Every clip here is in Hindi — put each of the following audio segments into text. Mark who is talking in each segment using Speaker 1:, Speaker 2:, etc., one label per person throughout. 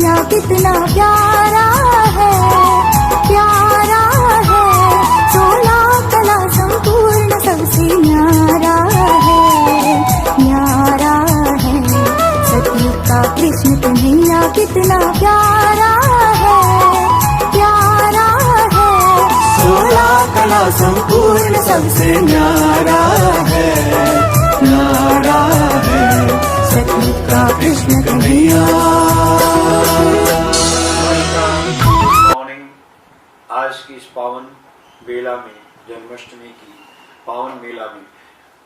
Speaker 1: कन्हैया कितना प्यारा है, प्यारा है। 16 कला संपूर्ण सबसे न्यारा है, न्यारा है। सतयुग का कृष्ण कन्हैया कितना प्यारा है, प्यारा है।
Speaker 2: 16 कला संपूर्ण सबसे न्यारा है, न्यारा है।
Speaker 1: सतयुग का कृष्ण कन्हैया।
Speaker 3: मॉर्निंग। आज की इस पावन बेला में, जन्माष्टमी की पावन मेला में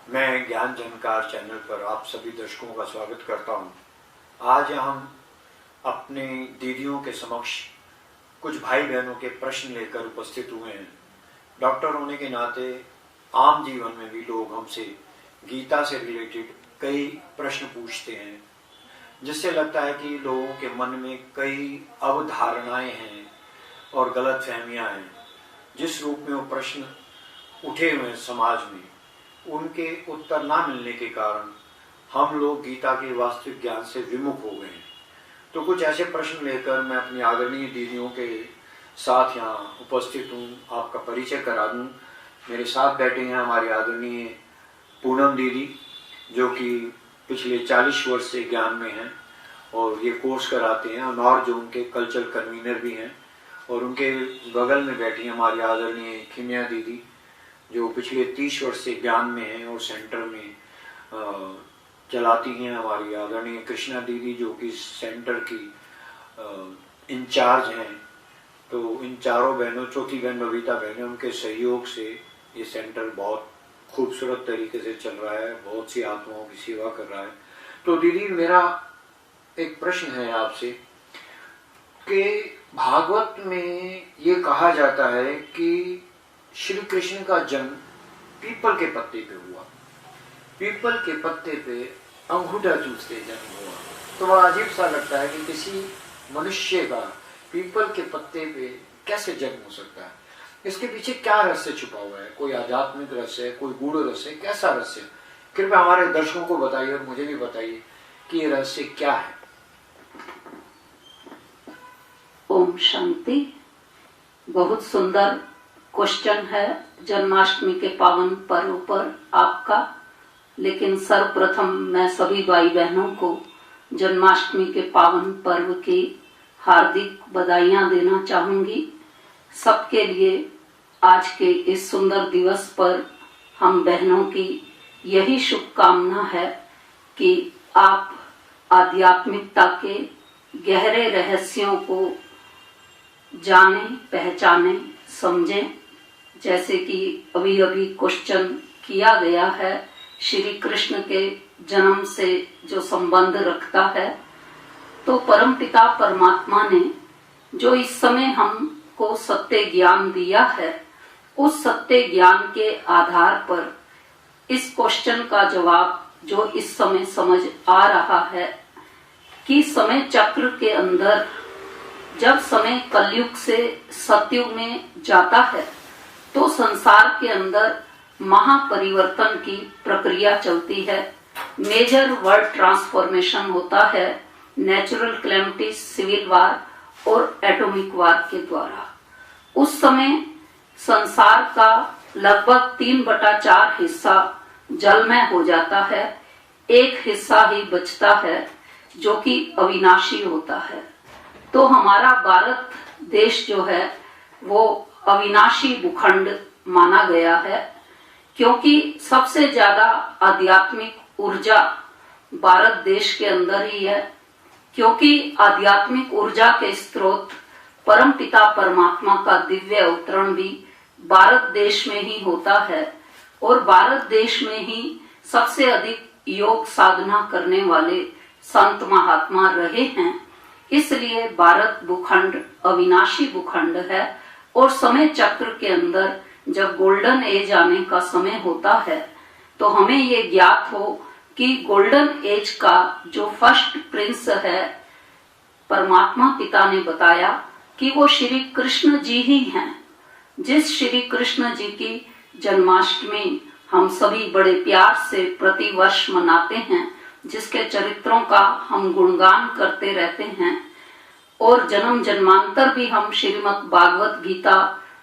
Speaker 3: मैं ज्ञान झनकार चैनल पर आप सभी दर्शकों का स्वागत करता हूं। आज हम अपने दीदियों के समक्ष कुछ भाई बहनों के प्रश्न लेकर उपस्थित हुए हैं। डॉक्टर होने के नाते आम जीवन में भी लोग हमसे गीता से रिलेटेड कई प्रश्न पूछते हैं, जिससे लगता है कि लोगों के मन में कई अवधारणाएं हैं और गलत फहमियां हैं। जिस रूप में वो प्रश्न उठे हुए हैं समाज में, उनके उत्तर ना मिलने के कारण हम लोग गीता के वास्तविक ज्ञान से विमुख हो गए हैं। तो कुछ ऐसे प्रश्न लेकर मैं अपनी आदरणीय दीदियों के साथ यहाँ उपस्थित हूँ। आपका परिचय करा दूँ। मेरे साथ बैठे हैं हमारी आदरणीय पूनम दीदी, जो कि पिछले 40 वर्ष से ज्ञान में हैं और ये कोर्स कराते हैं। नॉर्थ जोन के कल्चरल कन्वीनर भी हैं। और उनके बगल में बैठी हमारी आदरणीय खिमिया दीदी, जो पिछले 30 वर्ष से ज्ञान में हैं और सेंटर में चलाती हैं। हमारी आदरणीय कृष्णा दीदी, जो कि सेंटर की इंचार्ज हैं। तो इन चारों बहनों, चौथी बहन बबीता बहन, उनके सहयोग से ये सेंटर बहुत खूबसूरत तरीके से चल रहा है, बहुत सी आत्माओं की सेवा कर रहा है। तो दीदी, मेरा एक प्रश्न है आपसे कि भागवत में ये कहा जाता है कि श्री कृष्ण का जन्म पीपल के पत्ते पे हुआ, पीपल के पत्ते पे अंगूठा चूसते जन्म हुआ। तो बड़ा अजीब सा लगता है कि किसी मनुष्य का पीपल के पत्ते पे कैसे जन्म हो सकता है। इसके पीछे क्या रहस्य छुपा हुआ है? कोई आध्यात्मिक रहस्य है, कोई गूढ़ रहस्य, कैसा रहस्य? कृपया हमारे दर्शकों को बताइए और मुझे भी बताइए कि ये रहस्य क्या है।
Speaker 4: ओम शांति। बहुत सुंदर क्वेश्चन है जन्माष्टमी के पावन पर्व पर आपका। लेकिन सर्वप्रथम मैं सभी भाई बहनों को जन्माष्टमी के पावन पर्व की हार्दिक बधाइयां देना चाहूंगी। सबके लिए आज के इस सुंदर दिवस पर हम बहनों की यही शुभकामना है कि आप आध्यात्मिकता के गहरे रहस्यों को जाने, पहचाने, समझें। जैसे कि अभी अभी क्वेश्चन किया गया है, श्री कृष्ण के जन्म से जो संबंध रखता है, तो परमपिता परमात्मा ने जो इस समय हमको सत्य ज्ञान दिया है, उस सत्य ज्ञान के आधार पर इस क्वेश्चन का जवाब जो इस समय समझ आ रहा है कि समय चक्र के अंदर जब समय कलयुग से सतयुग में जाता है तो संसार के अंदर महापरिवर्तन की प्रक्रिया चलती है। मेजर वर्ल्ड ट्रांसफॉर्मेशन होता है नेचुरल कैलेमिटीज, सिविल वार और एटॉमिक वार के द्वारा। उस समय संसार का लगभग 3/4 हिस्सा जलमय हो जाता है, एक हिस्सा ही बचता है जो कि अविनाशी होता है। तो हमारा भारत देश जो है वो अविनाशी भूखंड माना गया है, क्योंकि सबसे ज्यादा आध्यात्मिक ऊर्जा भारत देश के अंदर ही है। क्योंकि आध्यात्मिक ऊर्जा के स्रोत परम पिता परमात्मा का दिव्य अवतरण भी भारत देश में ही होता है और भारत देश में ही सबसे अधिक योग साधना करने वाले संत महात्मा रहे हैं। इसलिए भारत भूखंड अविनाशी भूखंड है और समय चक्र के अंदर जब गोल्डन एज आने का समय होता है तो हमें ये ज्ञात हो कि गोल्डन एज का जो फर्स्ट प्रिंस है, परमात्मा पिता ने बताया कि वो श्री कृष्ण जी ही हैं। जिस श्री कृष्ण जी की जन्माष्टमी हम सभी बड़े प्यार से प्रतिवर्ष मनाते हैं, जिसके चरित्रों का हम गुणगान करते रहते हैं, और जन्म जन्मांतर भी हम श्रीमद् भागवत गीता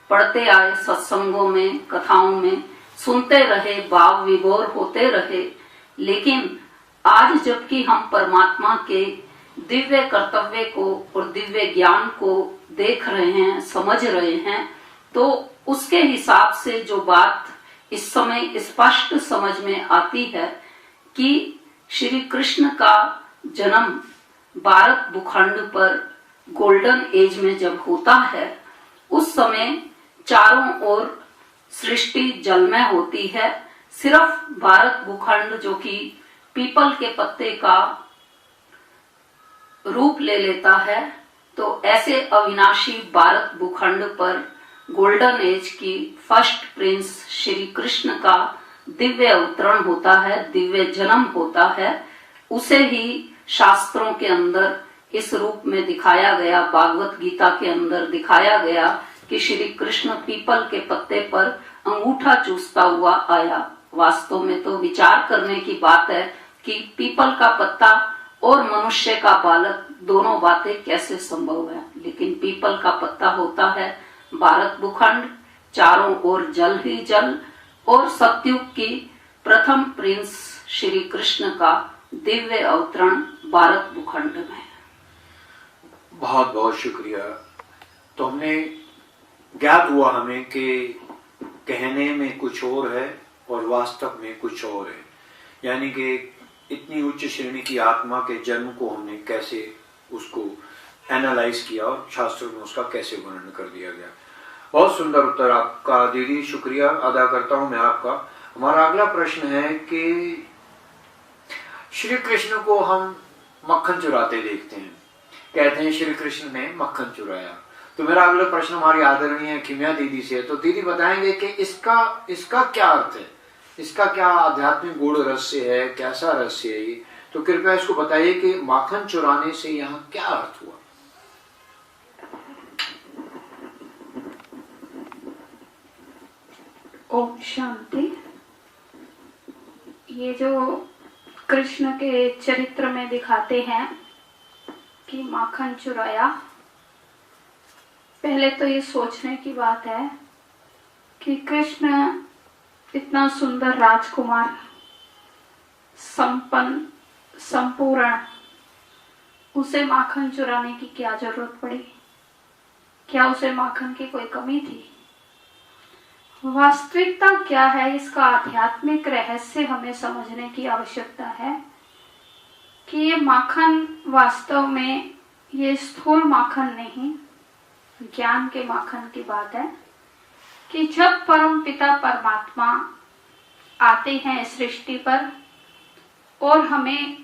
Speaker 4: पढ़ते आए, सत्संगों में, कथाओं में सुनते रहे, भाव विभोर होते रहे। लेकिन आज जबकि हम परमात्मा के दिव्य कर्तव्य को और दिव्य ज्ञान को देख रहे हैं, समझ रहे हैं, तो उसके हिसाब से जो बात इस समय स्पष्ट समझ में आती है कि श्री कृष्ण का जन्म भारत भूखंड पर गोल्डन एज में जब होता है, उस समय चारों ओर सृष्टि जलमय होती है। सिर्फ भारत भूखंड जो कि पीपल के पत्ते का रूप ले लेता है, तो ऐसे अविनाशी भारत भूखंड पर गोल्डन एज की फर्स्ट प्रिंस श्री कृष्ण का दिव्य अवतरण होता है, दिव्य जन्म होता है। उसे ही शास्त्रों के अंदर इस रूप में दिखाया गया, भागवत गीता के अंदर दिखाया गया कि श्री कृष्ण पीपल के पत्ते पर अंगूठा चूसता हुआ आया। वास्तव में तो विचार करने की बात है कि पीपल का पत्ता और मनुष्य का बालक दोनों बातें कैसे संभव है। लेकिन पीपल का पत्ता होता है भारत भूखंड, चारों ओर जल ही जल, और सतयुग की प्रथम प्रिंस श्री कृष्ण का दिव्य अवतरण भारत भूखंड में।
Speaker 3: बहुत बहुत शुक्रिया। तो हमने ज्ञात हुआ हमें कि कहने में कुछ और है और वास्तव में कुछ और है, यानी कि इतनी उच्च श्रेणी की आत्मा के जन्म को हमने कैसे उसको एनालाइज किया और शास्त्रों में उसका कैसे वर्णन कर दिया गया। बहुत सुंदर उत्तर आपका दीदी, शुक्रिया अदा करता हूं मैं आपका। हमारा अगला प्रश्न है कि श्री कृष्ण को हम मक्खन चुराते देखते हैं, कहते हैं श्री कृष्ण ने मक्खन चुराया। तो मेरा अगला प्रश्न हमारी आदरणीय खिमिया दीदी से है। तो दीदी बताएंगे कि इसका क्या अर्थ है, इसका क्या आध्यात्मिक गूढ़ रहस्य है, कैसा रहस्य है ये? तो कृपया इसको बताइए कि माखन चुराने से यहाँ क्या अर्थ हुआ।
Speaker 5: ओम शांति। ये जो कृष्ण के चरित्र में दिखाते हैं कि माखन चुराया, पहले तो ये सोचने की बात है कि कृष्ण इतना सुंदर राजकुमार, संपन्न, संपूर्ण, उसे माखन चुराने की क्या जरूरत पड़ी? क्या उसे माखन की कोई कमी थी? वास्तविकता क्या है, इसका आध्यात्मिक रहस्य हमें समझने की आवश्यकता है कि ये माखन वास्तव में ये स्थूल माखन नहीं, ज्ञान के माखन की बात है कि जब परम पिता परमात्मा आते हैं सृष्टि पर और हमें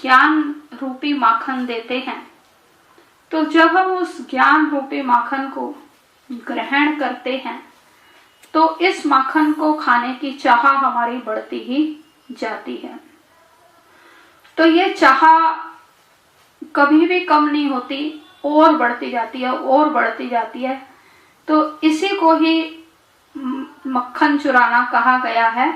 Speaker 5: ज्ञान रूपी माखन देते हैं, तो जब हम उस ज्ञान रूपी माखन को ग्रहण करते हैं तो इस माखन को खाने की चाह हमारी बढ़ती ही जाती है। तो ये चाह कभी भी कम नहीं होती, और बढ़ती जाती है और बढ़ती जाती है। तो इसी को ही मक्खन चुराना कहा गया है।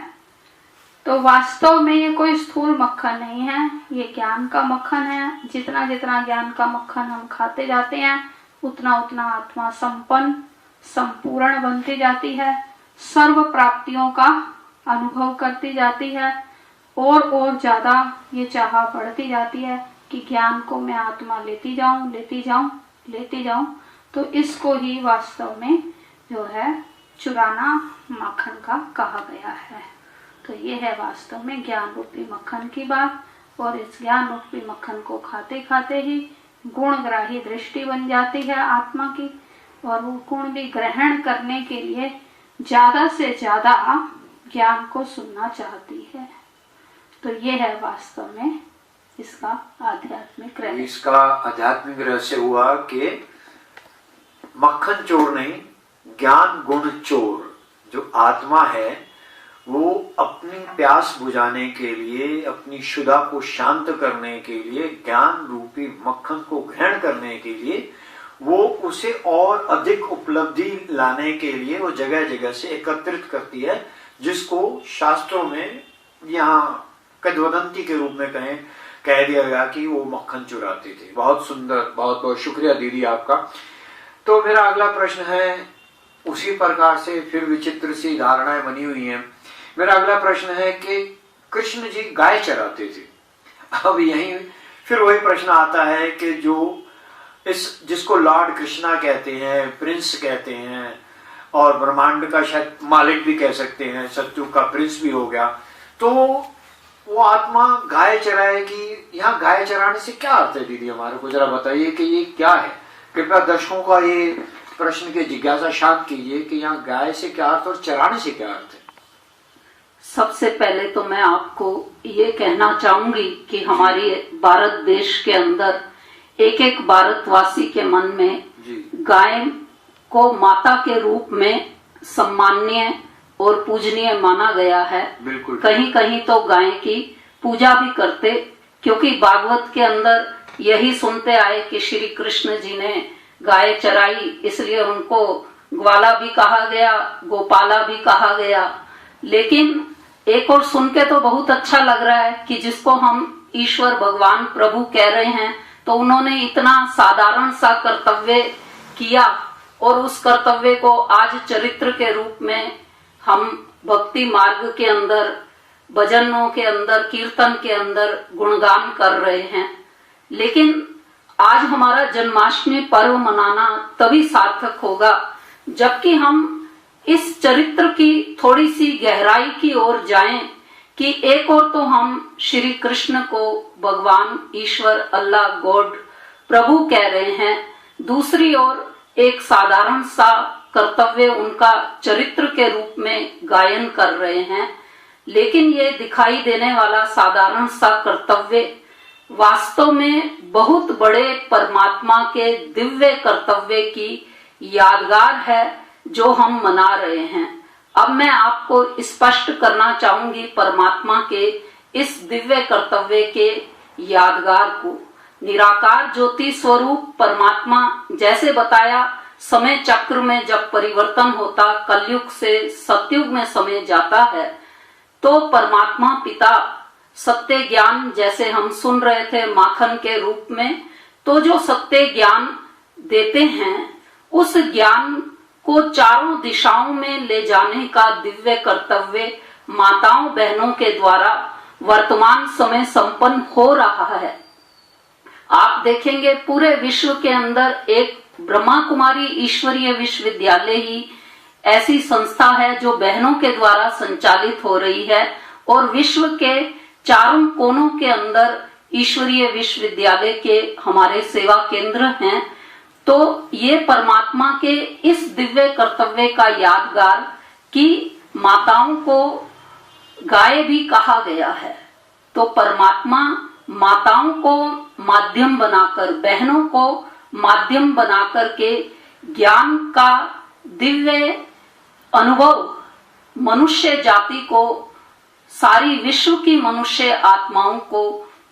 Speaker 5: तो वास्तव में ये कोई स्थूल मक्खन नहीं है, ये ज्ञान का मक्खन है। जितना जितना ज्ञान का मक्खन हम खाते जाते हैं, उतना उतना आत्मा संपन्न, संपूर्ण बनती जाती है, सर्व प्राप्तियों का अनुभव करती जाती है, और ज्यादा ये चाह बढ़ती जाती है कि ज्ञान को मैं आत्मा लेती जाऊं, लेती जाऊं, लेती जाऊं। तो इसको ही वास्तव में जो है चुराना मक्खन का कहा गया है। तो ये है वास्तव में ज्ञान रूपी मक्खन की बात। और इस ज्ञान रूपी मक्खन को खाते खाते ही गुणग्राही दृष्टि बन जाती है आत्मा की, और वो गुण भी ग्रहण करने के लिए ज्यादा से ज्यादा ज्ञान को सुनना चाहती है। तो ये है वास्तव में इसका आध्यात्मिक रहस्य।
Speaker 3: इसका आध्यात्मिक रहस्य हुआ कि मक्खन चोर नहीं, ज्ञान गुण चोर जो आत्मा है, वो अपनी प्यास बुझाने के लिए, अपनी क्षुधा को शांत करने के लिए, ज्ञान रूपी मक्खन को ग्रहण करने के लिए, वो उसे और अधिक उपलब्धि लाने के लिए वो जगह जगह से एकत्रित करती है, जिसको शास्त्रों में यहाँ किंवदंती के रूप में कहें कह दिया गया कि वो मक्खन चुराते थे। बहुत सुंदर, बहुत बहुत शुक्रिया दीदी आपका। तो मेरा अगला प्रश्न है, उसी प्रकार से फिर विचित्र सी धारणाएं बनी हुई हैं। मेरा अगला प्रश्न है कि कृष्ण जी गाय चराते थे। अब यही फिर वही प्रश्न आता है कि जिसको लॉर्ड कृष्णा कहते हैं, प्रिंस कहते हैं, और ब्रह्मांड का शायद मालिक भी कह सकते हैं, सत्युग का प्रिंस भी हो गया, तो वो आत्मा गाय चराएगी। यहाँ गाय चराने से क्या अर्थ है दीदी, हमारे को जरा बताइए कि ये क्या है। कृपया दर्शकों का ये प्रश्न की जिज्ञासा शांत कीजिए कि यहाँ गाय से क्या अर्थ और चराने से क्या अर्थ है।
Speaker 4: सबसे पहले तो मैं आपको ये कहना चाहूंगी कि हमारे भारत देश के अंदर एक एक भारतवासी के मन में गाय को माता के रूप में सम्माननीय और पूजनीय माना गया है।
Speaker 3: बिल्कुल।
Speaker 4: कहीं कहीं तो गाय की पूजा भी करते, क्योंकि भागवत के अंदर यही सुनते आए कि श्री कृष्ण जी ने गाय चराई, इसलिए उनको ग्वाला भी कहा गया, गोपाला भी कहा गया। लेकिन एक और सुन के तो बहुत अच्छा लग रहा है कि जिसको हम ईश्वर भगवान प्रभु कह रहे हैं, तो उन्होंने इतना साधारण सा कर्तव्य किया और उस कर्तव्य को आज चरित्र के रूप में हम भक्ति मार्ग के अंदर, भजनों के अंदर, कीर्तन के अंदर गुणगान कर रहे हैं। लेकिन आज हमारा जन्माष्टमी पर्व मनाना तभी सार्थक होगा जबकि हम इस चरित्र की थोड़ी सी गहराई की ओर जाएं कि एक और तो हम श्री कृष्ण को भगवान, ईश्वर, अल्लाह, गॉड, प्रभु कह रहे हैं, दूसरी ओर एक साधारण सा कर्तव्य उनका चरित्र के रूप में गायन कर रहे हैं। लेकिन ये दिखाई देने वाला साधारण सा कर्तव्य वास्तव में बहुत बड़े परमात्मा के दिव्य कर्तव्य की यादगार है जो हम मना रहे हैं। अब मैं आपको स्पष्ट करना चाहूंगी परमात्मा के इस दिव्य कर्तव्य के यादगार को। निराकार ज्योति स्वरूप परमात्मा, जैसे बताया, समय चक्र में जब परिवर्तन होता, कलयुग से सतयुग में समय जाता है, तो परमात्मा पिता सत्य ज्ञान, जैसे हम सुन रहे थे माखन के रूप में, तो जो सत्य ज्ञान देते हैं, उस ज्ञान को चारों दिशाओं में ले जाने का दिव्य कर्तव्य माताओं बहनों के द्वारा वर्तमान समय संपन्न हो रहा है। आप देखेंगे पूरे विश्व के अंदर एक ब्रह्मा कुमारी ईश्वरीय विश्वविद्यालय ही ऐसी संस्था है जो बहनों के द्वारा संचालित हो रही है, और विश्व के चारों कोनों के अंदर ईश्वरीय विश्वविद्यालय के हमारे सेवा केंद्र हैं। तो ये परमात्मा के इस दिव्य कर्तव्य का यादगार कि माताओं को गाय भी कहा गया है, तो परमात्मा माताओं को माध्यम बनाकर, बहनों को माध्यम बनाकर के ज्ञान का दिव्य अनुभव मनुष्य जाति को, सारी विश्व की मनुष्य आत्माओं को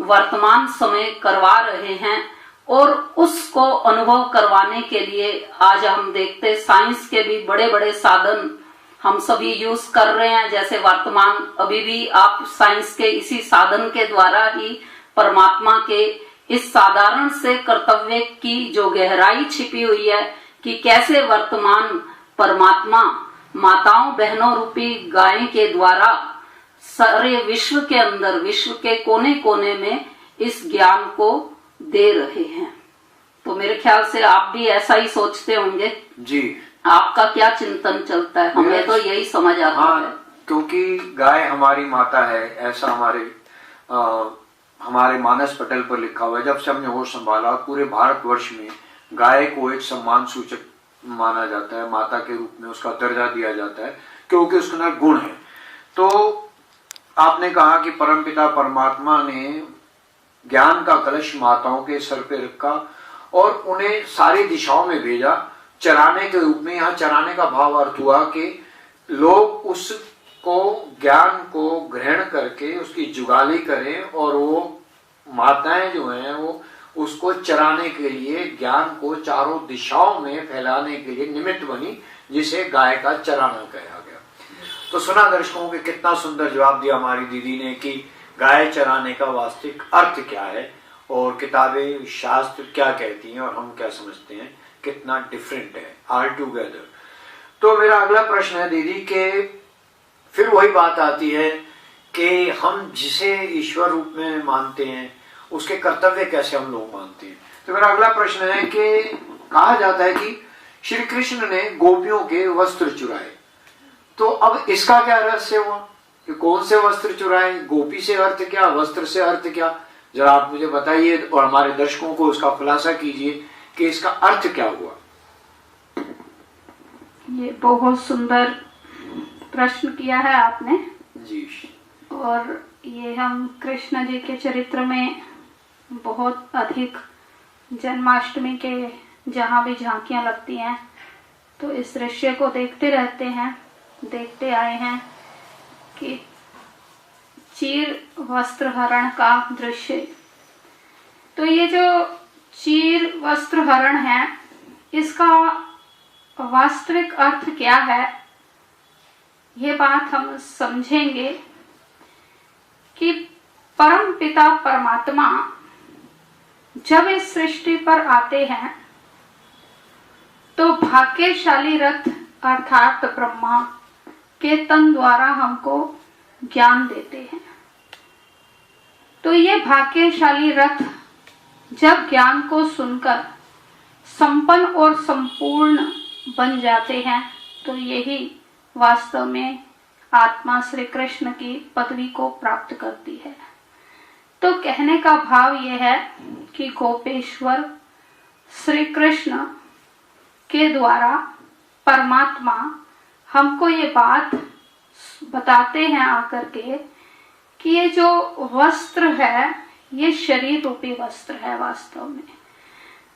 Speaker 4: वर्तमान समय करवा रहे हैं। और उसको अनुभव करवाने के लिए आज हम देखते साइंस के भी बड़े बड़े साधन हम सभी यूज कर रहे हैं। जैसे वर्तमान अभी भी आप साइंस के इसी साधन के द्वारा ही परमात्मा के इस साधारण से कर्तव्य की जो गहराई छिपी हुई है कि कैसे वर्तमान परमात्मा माताओं बहनों रूपी गाय के द्वारा सारे विश्व के अंदर, विश्व के कोने कोने में इस ज्ञान को दे रहे हैं। तो मेरे ख्याल से आप भी ऐसा ही सोचते होंगे
Speaker 3: जी।
Speaker 4: आपका क्या चिंतन चलता है? हमें तो यही समझ आता है,
Speaker 3: क्योंकि गाय हमारी माता है, ऐसा हमारे मानस पटल पर लिखा हुआ है। जब से हमने होश संभाला, पूरे भारतवर्ष में गाय को एक सम्मान सूचक माना जाता है, माता के रूप में उसका दर्जा दिया जाता है, क्योंकि उसके अंदर गुण है। तो आपने कहा कि परमपिता परमात्मा ने ज्ञान का कलश माताओं के सर पे रखा और उन्हें सारी दिशाओं में भेजा चराने के रूप में। यहाँ चराने का भाव अर्थ हुआ कि लोग उसको, ज्ञान को ग्रहण करके उसकी जुगाली करें, और वो माताएं जो हैं वो उसको चराने के लिए, ज्ञान को चारों दिशाओं में फैलाने के लिए निमित्त बनी, जिसे गाय का चराना कहा गया। तो सुना दर्शकों के कितना सुंदर जवाब दिया हमारी दीदी ने कि गाय चराने का वास्तविक अर्थ क्या है और किताबें शास्त्र क्या कहती हैं और हम क्या समझते हैं, कितना डिफरेंट है ऑल टुगेदर। तो मेरा अगला प्रश्न है दीदी के फिर वही बात आती है कि हम जिसे ईश्वर रूप में मानते हैं उसके कर्तव्य कैसे हम लोग मानते हैं। तो मेरा अगला प्रश्न है कि कहा जाता है कि श्री कृष्ण ने गोपियों के वस्त्र चुराए, तो अब इसका क्या रहस्य हुआ कि कौन से वस्त्र चुराए, गोपी से अर्थ क्या, वस्त्र से अर्थ क्या, जरा आप मुझे बताइए और हमारे दर्शकों को उसका खुलासा कीजिए कि इसका अर्थ क्या हुआ।
Speaker 5: ये बहुत सुंदर प्रश्न किया है आपने
Speaker 3: जी।
Speaker 5: और ये हम कृष्ण जी के चरित्र में बहुत अधिक जन्माष्टमी के जहाँ भी झांकियाँ लगती हैं तो इस दृश्य को देखते रहते हैं, देखते आए हैं कि चीर वस्त्र हरण का दृश्य। तो ये जो चीर वस्त्र हरण है इसका वास्तविक अर्थ क्या है, ये बात हम समझेंगे कि परम पिता परमात्मा जब इस सृष्टि पर आते हैं तो भाग्यशाली रथ अर्थात ब्रह्मा के तन द्वारा हमको ज्ञान देते हैं। तो ये भाग्यशाली रथ जब ज्ञान को सुनकर संपन्न और संपूर्ण बन जाते हैं तो यही वास्तव में आत्मा श्री कृष्ण की पदवी को प्राप्त करती है। तो कहने का भाव यह है कि गोपेश्वर श्री कृष्ण के द्वारा परमात्मा हमको ये बात बताते हैं आकर के कि ये जो वस्त्र है ये शरीर रूपी वस्त्र है वास्तव में।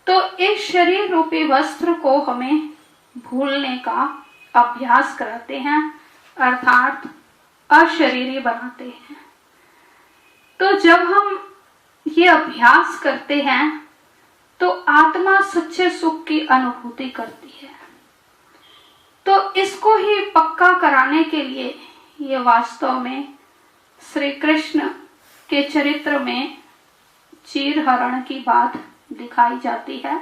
Speaker 5: तो इस शरीर रूपी वस्त्र को हमें भूलने का अभ्यास कराते हैं अर्थात अशरीरी बनाते हैं। तो जब हम ये अभ्यास करते हैं तो आत्मा सच्चे सुख की अनुभूति करती है। तो इसको ही पक्का कराने के लिए ये वास्तव में श्री कृष्ण के चरित्र में चीर हरण की बात दिखाई जाती है।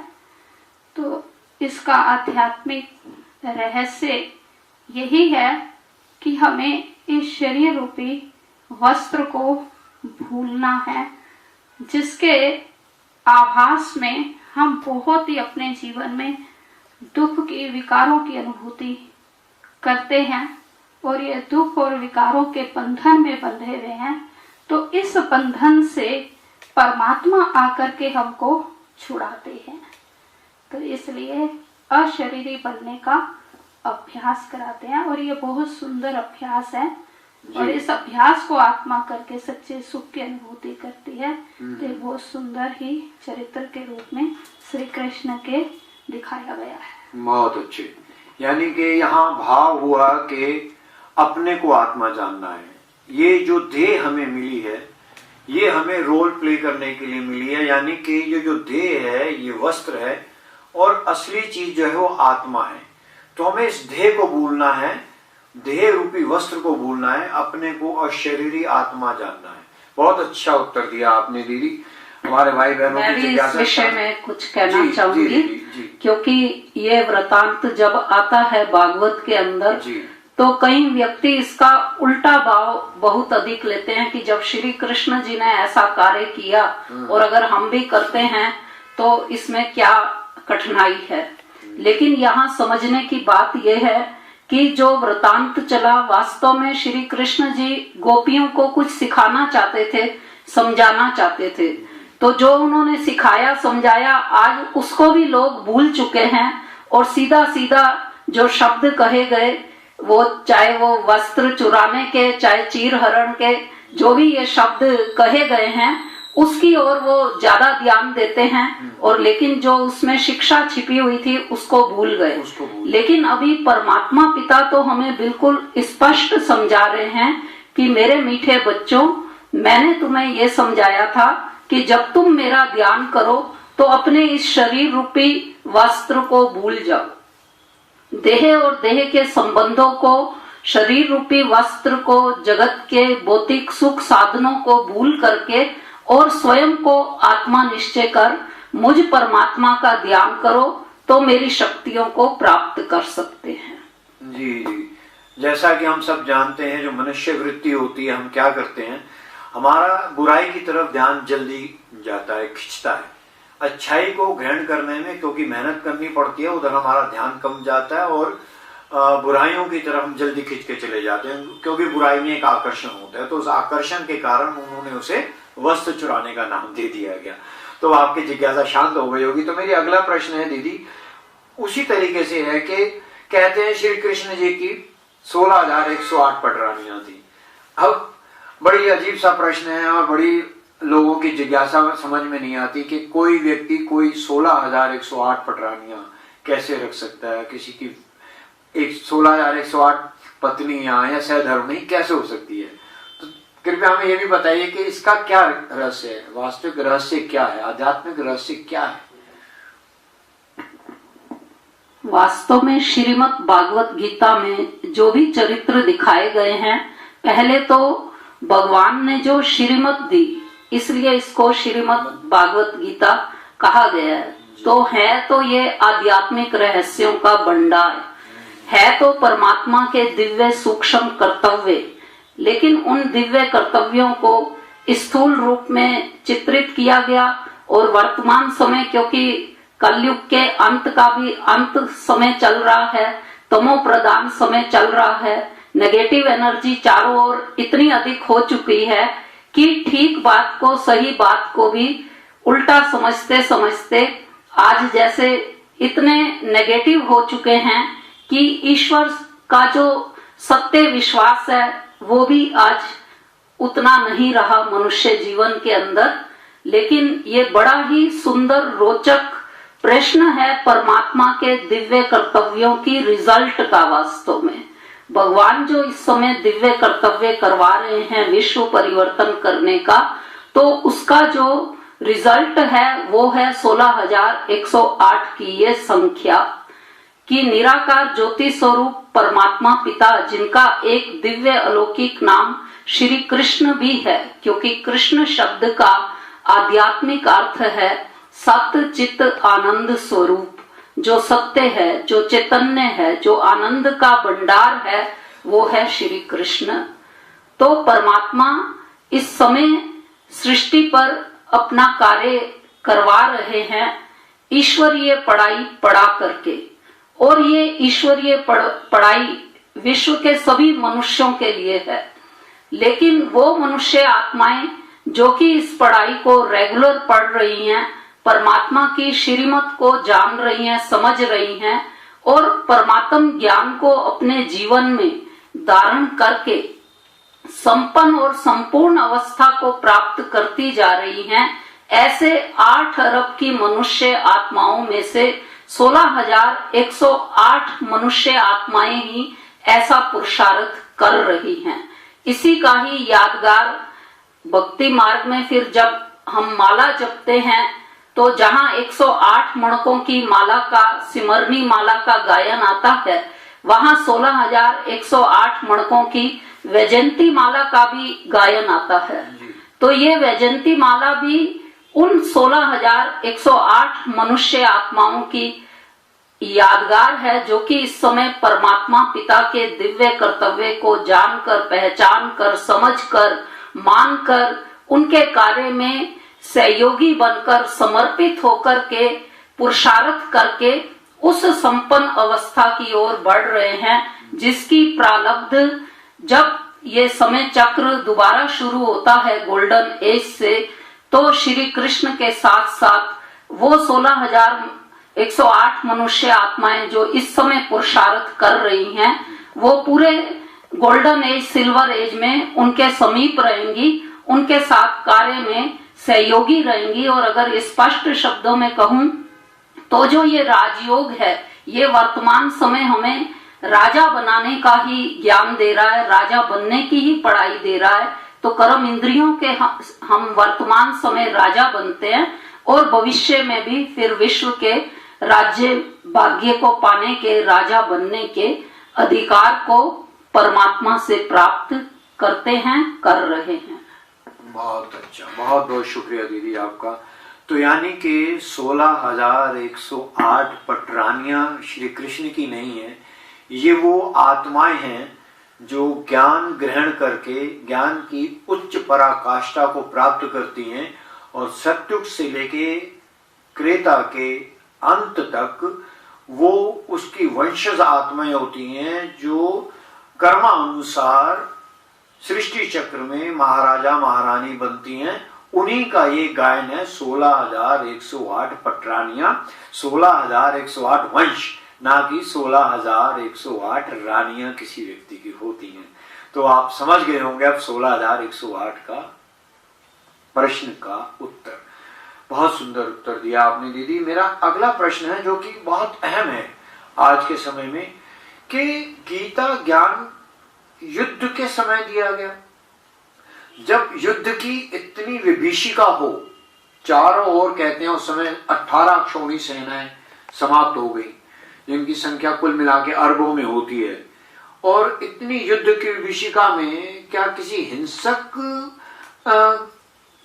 Speaker 5: तो इसका आध्यात्मिक रहस्य यही है कि हमें इस शरीर रूपी वस्त्र को भूलना है, जिसके आभास में हम बहुत ही अपने जीवन में दुख की विकारों की अनुभूति करते हैं और ये दुख और विकारों के बंधन में बंधे हुए हैं। तो इस बंधन से परमात्मा आकर के हमको छुड़ाते हैं। तो इसलिए अशरीरी बनने का अभ्यास कराते हैं और ये बहुत सुंदर अभ्यास है और इस अभ्यास को आत्मा करके सच्चे सुख की अनुभूति करती है। तो ये बहुत सुंदर ही चरित्र के रूप में श्री कृष्ण के दिखाया गया है।
Speaker 3: बहुत अच्छे। यानी कि यहाँ भाव हुआ कि अपने को आत्मा जानना है। ये जो देह हमें मिली है ये हमें रोल प्ले करने के लिए मिली है, यानी कि ये जो देह है ये वस्त्र है और असली चीज जो है वो आत्मा है। तो हमें इस देह को भूलना है, देह रूपी वस्त्र को भूलना है, अपने को अशरीरी आत्मा जानना है। बहुत अच्छा उत्तर दिया आपने दीदी। हमारे भाई बहनों
Speaker 4: मैं भी इस विषय में कुछ कहना चाहूंगी, क्योंकि ये वृतांत जब आता है भागवत के अंदर तो कई व्यक्ति इसका उल्टा भाव बहुत अधिक लेते हैं कि जब श्री कृष्ण जी ने ऐसा कार्य किया और अगर हम भी करते हैं तो इसमें क्या कठिनाई है। लेकिन यहाँ समझने की बात यह है कि जो वृतांत चला वास्तव में श्री कृष्ण जी गोपियों को कुछ सिखाना चाहते थे, समझाना चाहते थे। तो जो उन्होंने सिखाया समझाया आज उसको भी लोग भूल चुके हैं और सीधा सीधा जो शब्द कहे गए वो चाहे वो वस्त्र चुराने के चाहे चीर हरण के जो भी ये शब्द कहे गए हैं उसकी ओर वो ज्यादा ध्यान देते हैं और लेकिन जो उसमें शिक्षा छिपी हुई थी उसको भूल गए। लेकिन अभी परमात्मा पिता तो हमें बिल्कुल स्पष्ट समझा रहे हैं कि मेरे मीठे बच्चों मैंने तुम्हें ये समझाया था कि जब तुम मेरा ध्यान करो तो अपने इस शरीर रूपी वस्त्र को भूल जाओ, देह और देह के संबंधों को शरीर रूपी वस्त्र को, जगत के भौतिक सुख साधनों को भूल करके और स्वयं को आत्मा निश्चय कर मुझ परमात्मा का ध्यान करो तो मेरी शक्तियों को प्राप्त कर सकते हैं।
Speaker 3: जी जी, जैसा कि हम सब जानते हैं, जो मनुष्य वृत्ति होती है, हम क्या करते हैं, हमारा बुराई की तरफ ध्यान जल्दी जाता है, खिंचता है। अच्छाई को ग्रहण करने में क्योंकि मेहनत करनी पड़ती है, उधर हमारा ध्यान कम जाता है और बुराइयों की तरफ हम जल्दी खिंच के चले जाते हैं, क्योंकि बुराई में एक आकर्षण होता है। तो उस आकर्षण के कारण उन्होंने उसे वस्त्र चुराने का नाम दे दिया गया। तो आपकी जिज्ञासा शांत हो गई होगी। तो मेरी अगला प्रश्न है दीदी, उसी तरीके से है कि कहते हैं श्री कृष्ण जी की 16,108 पटरानियां थी। अब बड़ी अजीब सा प्रश्न है और बड़ी लोगों की जिज्ञासा समझ में नहीं आती कि कोई व्यक्ति कोई 16,108 पटरानियां कैसे रख सकता है। किसी की 16,108 पत्नियां या सहधर्मिणी कैसे हो सकती है। तो कृपया हमें यह भी बताइए कि इसका क्या रहस्य है, वास्तविक रहस्य क्या है, आध्यात्मिक रहस्य क्या है।
Speaker 4: वास्तव में श्रीमद् भागवत गीता में जो भी चरित्र दिखाए गए हैं, पहले तो भगवान ने जो श्रीमद् दी, इसलिए इसको श्रीमद् भागवत गीता कहा गया है। तो ये आध्यात्मिक रहस्यों का भंडार है तो परमात्मा के दिव्य सूक्ष्म कर्तव्य, लेकिन उन दिव्य कर्तव्यों को स्थूल रूप में चित्रित किया गया। और वर्तमान समय, क्योंकि कलयुग के अंत का भी अंत समय चल रहा है, तमो प्रधान समय चल रहा है, नेगेटिव एनर्जी चारों ओर इतनी अधिक हो चुकी है कि ठीक बात को, सही बात को भी उल्टा समझते समझते आज जैसे इतने नेगेटिव हो चुके हैं कि ईश्वर का जो सत्य विश्वास है वो भी आज उतना नहीं रहा मनुष्य जीवन के अंदर। लेकिन ये बड़ा ही सुंदर रोचक प्रश्न है परमात्मा के दिव्य कर्तव्यों की रिजल्ट का। वास्तव में भगवान जो इस समय दिव्य कर्तव्य करवा रहे हैं विश्व परिवर्तन करने का, तो उसका जो रिजल्ट है वो है 16,108 की ये संख्या कि निराकार ज्योति स्वरूप परमात्मा पिता, जिनका एक दिव्य अलौकिक नाम श्री कृष्ण भी है, क्योंकि कृष्ण शब्द का आध्यात्मिक अर्थ है सत्य चित्त आनंद स्वरूप। जो सत्य है, जो चैतन्य है, जो आनंद का भंडार है, वो है श्री कृष्ण। तो परमात्मा इस समय सृष्टि पर अपना कार्य करवा रहे हैं ईश्वरीय पढ़ाई पढ़ा करके। और ये ईश्वरीय पढ़ाई विश्व के सभी मनुष्यों के लिए है, लेकिन वो मनुष्य आत्माएं जो कि इस पढ़ाई को रेगुलर पढ़ रही हैं, परमात्मा की श्रीमत को जान रही हैं, समझ रही हैं और परमात्म ज्ञान को अपने जीवन में धारण करके संपन्न और संपूर्ण अवस्था को प्राप्त करती जा रही हैं, ऐसे 8 अरब की मनुष्य आत्माओं में से 16,108 मनुष्य आत्माएं ही ऐसा पुरुषार्थ कर रही हैं। इसी का ही यादगार भक्ति मार्ग में फिर जब हम माला जपते हैं, तो जहां 108 मणकों की माला का, सिमरनी माला का गायन आता है, वहां 16,108 मणकों की वैजयंती माला का भी गायन आता है। तो ये वैजयंती माला भी उन 16,108 मनुष्य आत्माओं की यादगार है, जो कि इस समय परमात्मा पिता के दिव्य कर्तव्य को जानकर, पहचान कर, समझ कर, मान कर, उनके कार्य में सहयोगी बनकर, समर्पित होकर के, पुरुषार्थ करके उस संपन्न अवस्था की ओर बढ़ रहे हैं, जिसकी प्रारब्ध जब ये समय चक्र दोबारा शुरू होता है गोल्डन एज से, तो श्री कृष्ण के साथ साथ वो 16,108 मनुष्य आत्माएं जो इस समय पुरुषार्थ कर रही हैं, वो पूरे गोल्डन एज, सिल्वर एज में उनके समीप रहेंगी, उनके साथ कार्य में सहयोगी रहेंगी। और अगर स्पष्ट शब्दों में कहूं तो जो ये राजयोग है, ये वर्तमान समय हमें राजा बनाने का ही ज्ञान दे रहा है, राजा बनने की ही पढ़ाई दे रहा है। तो कर्म इंद्रियों के हम वर्तमान समय राजा बनते हैं और भविष्य में भी फिर विश्व के राज्य भाग्य को पाने के, राजा बनने के अधिकार को परमात्मा से प्राप्त करते हैं, कर रहे हैं।
Speaker 3: बहुत अच्छा, बहुत बहुत शुक्रिया दीदी आपका। तो यानी कि 16,108 पटरानियां श्री कृष्ण की नहीं है, ये वो आत्माएं हैं जो ज्ञान ग्रहण करके ज्ञान की उच्च पराकाष्ठा को प्राप्त करती हैं और सत्युग से लेके क्रेता के अंत तक वो उसकी वंशज आत्माएं होती हैं जो कर्मानुसार सृष्टि चक्र में महाराजा महारानी बनती हैं। उन्हीं का ये गायन है 16,108 पटरानियां, 16,108 वंश, ना कि 16,108 रानियां किसी व्यक्ति की होती हैं। तो आप समझ गए होंगे अब 16,108 का प्रश्न का उत्तर। बहुत सुंदर उत्तर दिया आपने दीदी। मेरा अगला प्रश्न है जो कि बहुत अहम है आज के समय में, कि गीता ज्ञान युद्ध के समय दिया गया, जब युद्ध की इतनी विभीषिका हो, चारों ओर कहते हैं उस समय 18 अक्षौणी सेनाएं समाप्त हो गई, जिनकी संख्या कुल मिला के अरबों में होती है, और इतनी युद्ध की विभीषिका में क्या किसी हिंसक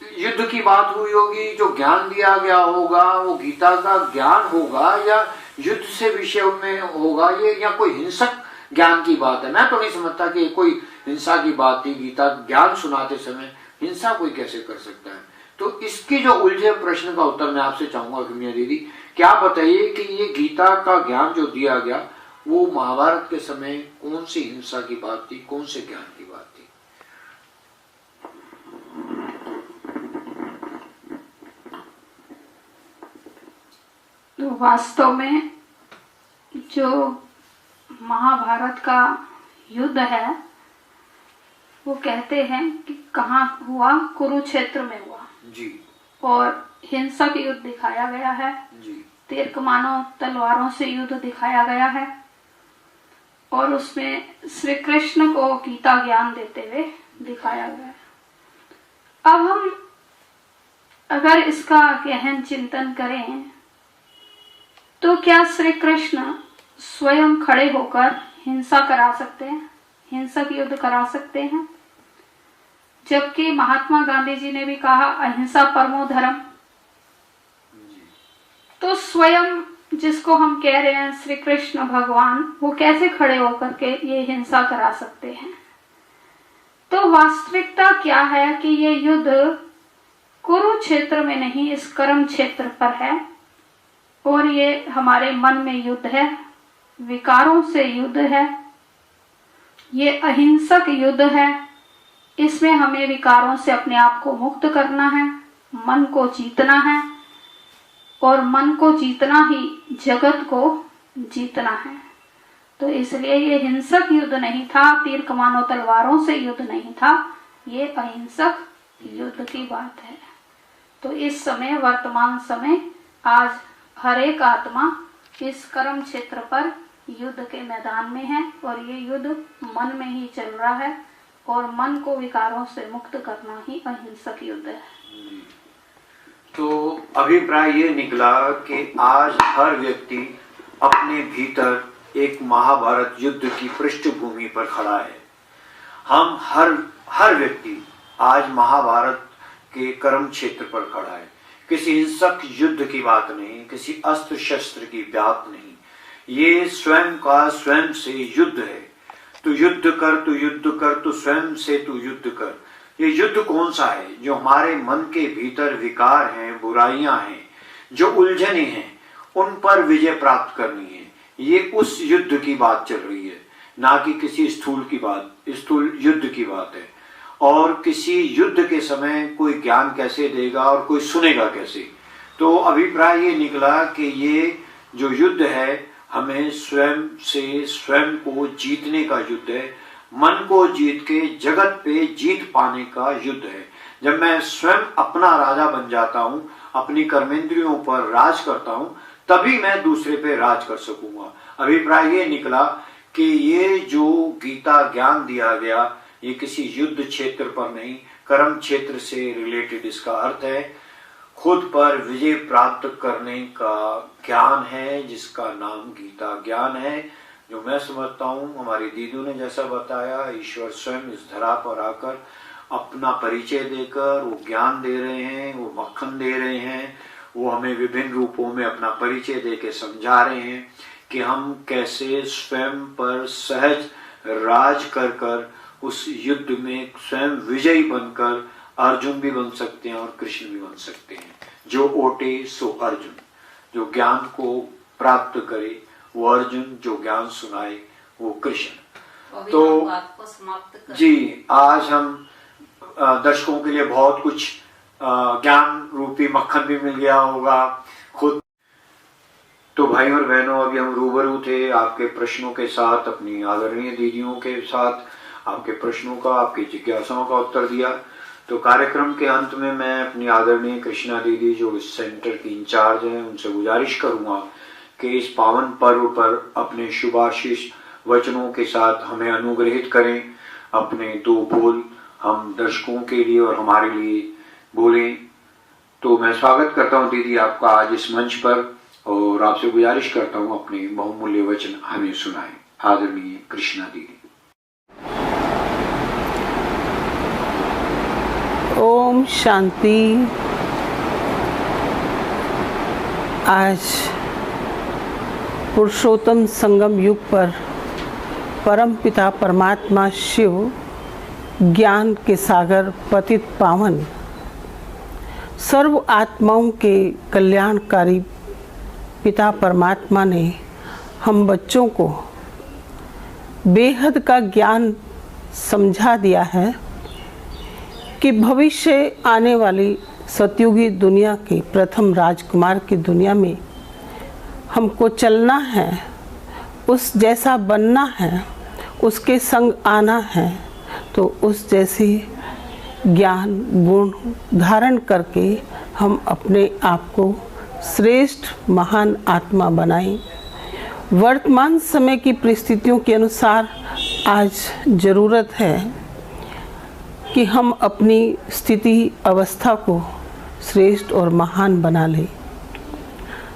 Speaker 3: युद्ध की बात हुई होगी? जो ज्ञान दिया गया होगा वो गीता का ज्ञान होगा या युद्ध से विषय में होगा, ये या कोई हिंसक ज्ञान की बात है? मैं तो नहीं समझता कि कोई हिंसा की बात थी। गीता ज्ञान सुनाते समय हिंसा कोई कैसे कर सकता है? तो इसकी जो उलझे प्रश्न का उत्तर मैं आपसे चाहूंगा कि दीदी क्या बताइए कि ये गीता का ज्ञान जो दिया गया वो महाभारत के समय कौन सी हिंसा की बात थी, कौन से ज्ञान की बात थी?
Speaker 5: तो वास्तव में जो महाभारत का युद्ध है वो कहते हैं कि कहाँ हुआ? कुरुक्षेत्र में हुआ
Speaker 3: जी।
Speaker 5: और हिंसक युद्ध दिखाया गया है
Speaker 3: जी।
Speaker 5: तीर कमानों तलवारों से युद्ध दिखाया गया है, और उसमें श्री कृष्ण को गीता ज्ञान देते हुए दिखाया गया है। अब हम अगर इसका गहन चिंतन करें तो क्या श्री कृष्ण स्वयं खड़े होकर हिंसा करा सकते हैं, हिंसक युद्ध करा सकते हैं? जबकि महात्मा गांधी जी ने भी कहा अहिंसा परमो धर्म। तो स्वयं जिसको हम कह रहे हैं श्री कृष्ण भगवान, वो कैसे खड़े होकर के ये हिंसा करा सकते हैं? तो वास्तविकता क्या है कि ये युद्ध कुरुक्षेत्र में नहीं, इस कर्म क्षेत्र पर है, और ये हमारे मन में युद्ध है, विकारों से युद्ध है, ये अहिंसक युद्ध है। इसमें हमें विकारों से अपने आप को मुक्त करना है, मन को जीतना है, और मन को जीतना ही जगत को जीतना है। तो इसलिए ये हिंसक युद्ध नहीं था, तीर कमानों तलवारों से युद्ध नहीं था, ये अहिंसक युद्ध की बात है। तो इस समय, वर्तमान समय, आज हर एक आत्मा इस कर्म क्षेत्र पर युद्ध के मैदान में है, और ये युद्ध मन में ही चल रहा है, और मन को विकारों से मुक्त करना ही अहिंसक युद्ध है।
Speaker 3: तो अभिप्राय ये निकला कि आज हर व्यक्ति अपने भीतर एक महाभारत युद्ध की पृष्ठभूमि पर खड़ा है। हम हर व्यक्ति आज महाभारत के कर्म क्षेत्र पर खड़ा है। किसी हिंसक युद्ध की बात नहीं, किसी अस्त्र शस्त्र की बात नहीं, ये स्वयं का स्वयं से युद्ध है। तू युद्ध कर, तू युद्ध कर, तू स्वयं से तू युद्ध कर। ये युद्ध कौन सा है? जो हमारे मन के भीतर विकार हैं, बुराइयां हैं, जो उलझने हैं, उन पर विजय प्राप्त करनी है। ये उस युद्ध की बात चल रही है, ना कि किसी स्थूल की बात, स्थूल युद्ध की बात है। और किसी युद्ध के समय कोई ज्ञान कैसे देगा और कोई सुनेगा कैसे? तो अभिप्राय ये निकला कि ये जो युद्ध है हमें स्वयं से स्वयं को जीतने का युद्ध है, मन को जीत के जगत पे जीत पाने का युद्ध है। जब मैं स्वयं अपना राजा बन जाता हूँ, अपनी कर्मेंद्रियों पर राज करता हूँ, तभी मैं दूसरे पे राज कर सकूंगा। अभिप्राय ये निकला कि ये जो गीता ज्ञान दिया गया ये किसी युद्ध क्षेत्र पर नहीं, कर्म क्षेत्र से रिलेटेड इसका अर्थ है। खुद पर विजय प्राप्त करने का ज्ञान है जिसका नाम गीता ज्ञान है। जो मैं समझता हूँ, हमारी दीदू ने जैसा बताया, ईश्वर स्वयं इस धरा पर आकर अपना परिचय देकर वो ज्ञान दे रहे हैं, वो मक्खन दे रहे हैं, वो हमें विभिन्न रूपों में अपना परिचय दे के समझा रहे हैं कि हम कैसे स्वयं पर सहज राज कर कर उस युद्ध में स्वयं विजयी बनकर अर्जुन भी बन सकते हैं और कृष्ण भी बन सकते हैं। जो ओटे सो अर्जुन, जो ज्ञान को प्राप्त करे वो अर्जुन, जो ज्ञान सुनाए वो कृष्ण। तो
Speaker 4: बात को समाप्त कर
Speaker 3: जी, आज हम दर्शकों के लिए बहुत कुछ ज्ञान रूपी मक्खन भी मिल गया होगा खुद। तो भाई और बहनों, अभी हम रूबरू थे आपके प्रश्नों के साथ, अपनी आदरणीय दीदियों के साथ आपके प्रश्नों का, आपकी जिज्ञासाओं का उत्तर दिया। तो कार्यक्रम के अंत में मैं अपनी आदरणीय कृष्णा दीदी जो इस सेंटर की इंचार्ज हैं उनसे गुजारिश करूंगा कि इस पावन पर्व पर अपने शुभाशीष वचनों के साथ हमें अनुग्रहित करें। अपने दो बोल हम दर्शकों के लिए और हमारे लिए बोलें। तो मैं स्वागत करता हूं दीदी आपका आज इस मंच पर और आपसे गुजारिश करता हूं अपने बहुमूल्य वचन हमें सुनाएं। आदरणीय कृष्णा दीदी।
Speaker 6: ओम शांति। आज पुरुषोत्तम संगम युग पर परम पिता परमात्मा शिव, ज्ञान के सागर पतित पावन, सर्व आत्माओं के कल्याणकारी पिता परमात्मा ने हम बच्चों को बेहद का ज्ञान समझा दिया है कि भविष्य आने वाली सतयुगी दुनिया के प्रथम राजकुमार की दुनिया में हमको चलना है, उस जैसा बनना है, उसके संग आना है। तो उस जैसे ज्ञान गुण धारण करके हम अपने आप को श्रेष्ठ महान आत्मा बनाएं। वर्तमान समय की परिस्थितियों के अनुसार आज ज़रूरत है कि हम अपनी स्थिति अवस्था को श्रेष्ठ और महान बना लें।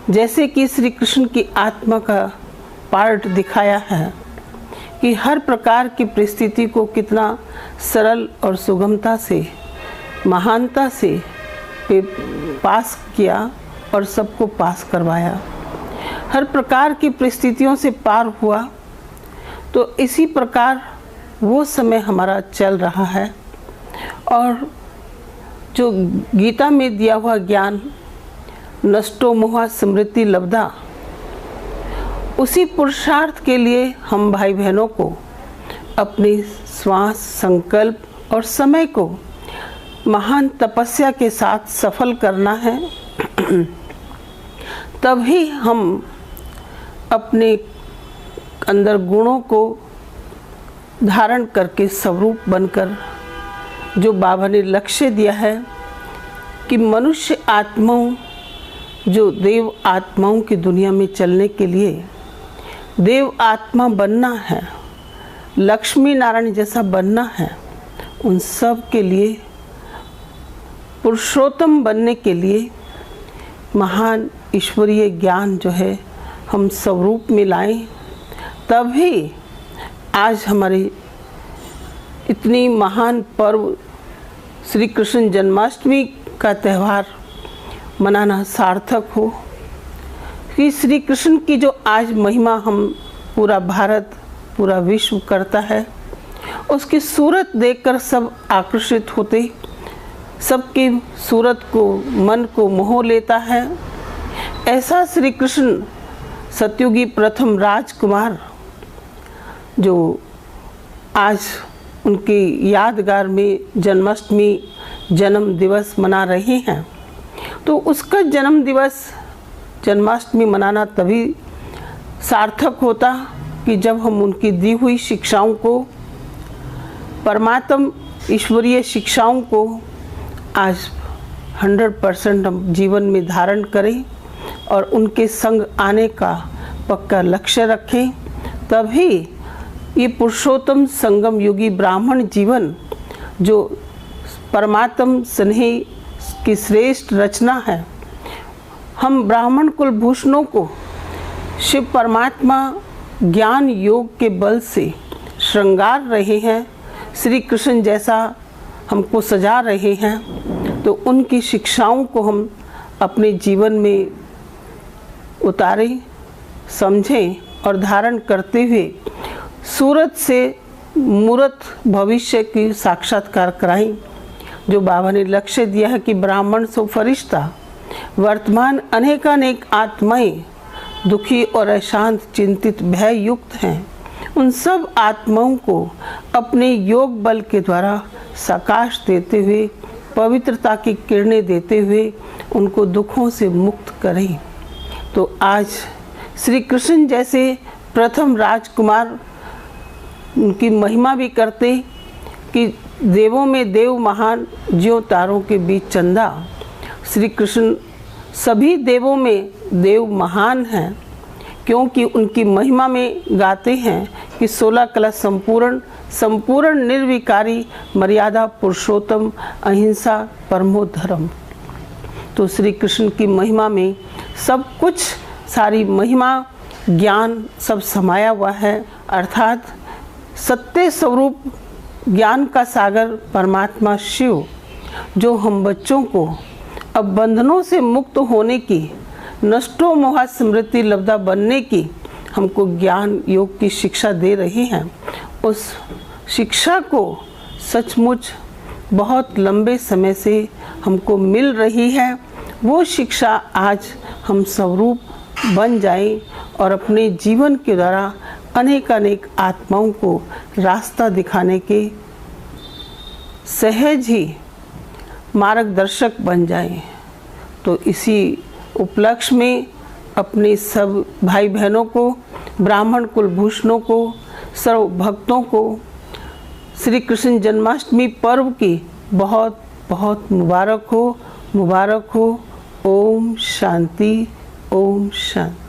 Speaker 6: जैसे कि श्री कृष्ण की आत्मा का पार्ट दिखाया है कि हर प्रकार की परिस्थिति को कितना सरल और सुगमता से, महानता से पास किया और सबको पास करवाया, हर प्रकार की परिस्थितियों से पार हुआ। तो इसी प्रकार वो समय हमारा चल रहा है और जो गीता में दिया हुआ ज्ञान नष्टो मोहा स्मृति लब्धा, उसी पुरुषार्थ के लिए हम भाई बहनों को अपनी श्वास, संकल्प और समय को महान तपस्या के साथ सफल करना है। तभी हम अपने अंदर गुणों को धारण करके स्वरूप बनकर, जो बाबा ने लक्ष्य दिया है कि मनुष्य आत्माओं, जो देव आत्माओं की दुनिया में चलने के लिए देव आत्मा बनना है, लक्ष्मी नारायण जैसा बनना है, उन सब के लिए पुरुषोत्तम बनने के लिए महान ईश्वरीय ज्ञान जो है हम स्वरूप में लाएं। तभी आज हमारी इतनी महान पर्व श्री कृष्ण जन्माष्टमी का त्यौहार मनाना सार्थक हो कि श्री कृष्ण की जो आज महिमा हम पूरा भारत, पूरा विश्व करता है, उसकी सूरत देखकर सब आकर्षित होते, सबकी सूरत को, मन को मोह लेता है। ऐसा श्री कृष्ण सतयुगी प्रथम राजकुमार जो आज उनकी यादगार में जन्माष्टमी जन्म दिवस मना रहे हैं, तो उसका जन्म दिवस जन्माष्टमी मनाना तभी सार्थक होता कि जब हम उनकी दी हुई शिक्षाओं को, परमात्म ईश्वरीय शिक्षाओं को आज 100% हम जीवन में धारण करें और उनके संग आने का पक्का लक्ष्य रखें। तभी ये पुरुषोत्तम संगम युगी ब्राह्मण जीवन जो परमात्म स्नेह की श्रेष्ठ रचना है, हम ब्राह्मण कुल भूषणों को शिव परमात्मा ज्ञान योग के बल से श्रृंगार रहे हैं, श्री कृष्ण जैसा हमको सजा रहे हैं, तो उनकी शिक्षाओं को हम अपने जीवन में उतारें, समझें और धारण करते हुए सूरत से मूरत भविष्य की साक्षात्कार कराएं। जो बाबा ने लक्ष्य दिया है कि ब्राह्मण सो फरिश्ता, वर्तमान अनेकानेक आत्माएं दुखी और अशांत, चिंतित, भय युक्त हैं, उन सब आत्माओं को अपने योग बल के द्वारा सकाश देते हुए, पवित्रता की किरणें देते हुए उनको दुखों से मुक्त करें। तो आज श्री कृष्ण जैसे प्रथम राजकुमार, उनकी महिमा भी करते कि देवों में देव महान, ज्यों तारों के बीच चंदा। श्री कृष्ण सभी देवों में देव महान हैं, क्योंकि उनकी महिमा में गाते हैं कि 16 कला संपूर्ण निर्विकारी, मर्यादा पुरुषोत्तम, अहिंसा परमो धर्म। तो श्री कृष्ण की महिमा में सब कुछ, सारी महिमा, ज्ञान सब समाया हुआ है, अर्थात सत्य स्वरूप ज्ञान का सागर परमात्मा शिव, जो हम बच्चों को अब बंधनों से मुक्त होने की, नष्टो मोहा स्मृति लब्धा बनने की हमको ज्ञान योग की शिक्षा दे रही हैं। उस शिक्षा को सचमुच बहुत लंबे समय से हमको मिल रही है। वो शिक्षा आज हम स्वरूप बन जाएं और अपने जीवन के द्वारा अनेकानेक आत्माओं को रास्ता दिखाने के सहज ही मार्गदर्शक बन जाएं। तो इसी उपलक्ष्य में अपने सब भाई बहनों को, ब्राह्मण कुलभूषणों को, सर्व भक्तों को श्री कृष्ण जन्माष्टमी पर्व की बहुत बहुत मुबारक हो, मुबारक हो। ओम शांति, ओम शांति।